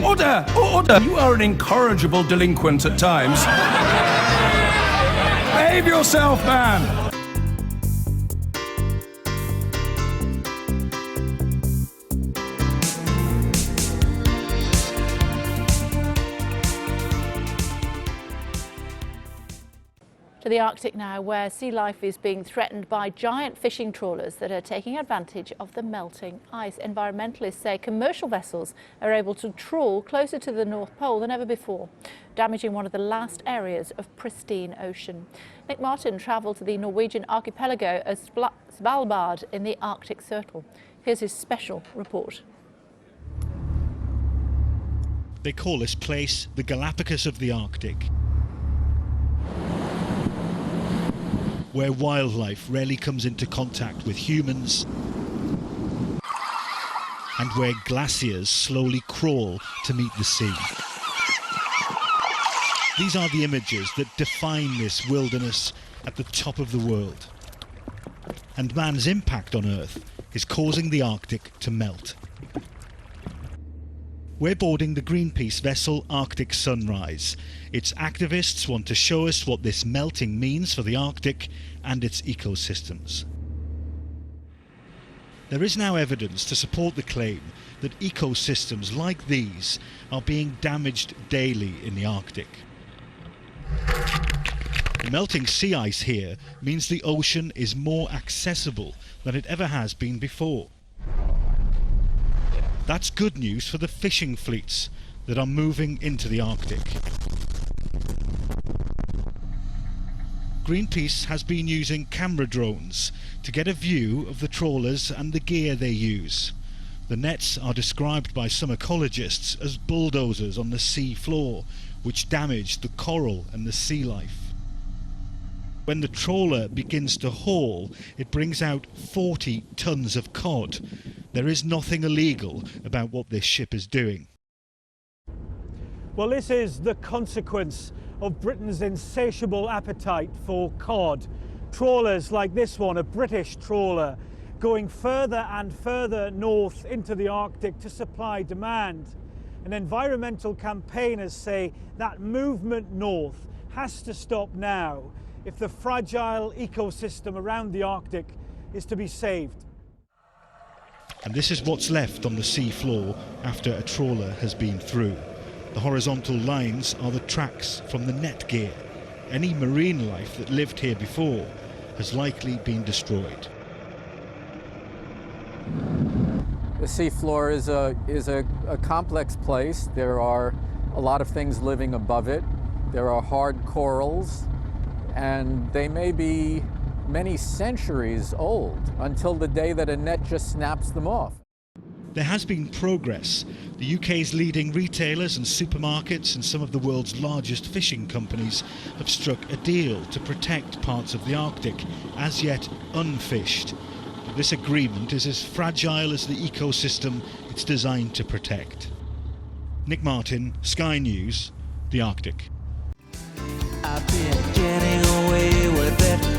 Order! Order! You are an incorrigible delinquent at times. Behave yourself, man! To the Arctic now, where sea life is being threatened by giant fishing trawlers that are taking advantage of the melting ice. Environmentalists say commercial vessels are able to trawl closer to the North Pole than ever before, damaging one of the last areas of pristine ocean. Nick Martin travelled to the Norwegian archipelago of Svalbard in the Arctic Circle. Here's his special report. They call this place the Galapagos of the Arctic, where wildlife rarely comes into contact with humans and where glaciers slowly crawl to meet the sea. These are the images that define this wilderness at the top of the world. And man's impact on Earth is causing the Arctic to melt. We're boarding the Greenpeace vessel Arctic Sunrise. Its activists want to show us what this melting means for the Arctic and its ecosystems. There is now evidence to support the claim that ecosystems like these are being damaged daily in the Arctic. The melting sea ice here means the ocean is more accessible than it ever has been before. That's good news for the fishing fleets that are moving into the Arctic. Greenpeace has been using camera drones to get a view of the trawlers and the gear they use. The nets are described by some ecologists as bulldozers on the sea floor, which damage the coral and the sea life. When the trawler begins to haul, it brings out 40 tons of cod. There is nothing illegal about what this ship is doing. Well, this is the consequence of Britain's insatiable appetite for cod. Trawlers like this one, a British trawler, going further and further north into the Arctic to supply demand. And environmental campaigners say that movement north has to stop now if the fragile ecosystem around the Arctic is to be saved. And this is what's left on the sea floor after a trawler has been through. The horizontal lines are the tracks from the net gear. Any marine life that lived here before has likely been destroyed. The sea floor is a complex place. There are a lot of things living above it. There are hard corals, and they may be many centuries old until the day that a net just snaps them off. There has been progress. The UK's leading retailers and supermarkets and some of the world's largest fishing companies have struck a deal to protect parts of the Arctic, as yet unfished. But this agreement is as fragile as the ecosystem it's designed to protect. Nick Martin, Sky News, the Arctic. I've been getting away with it.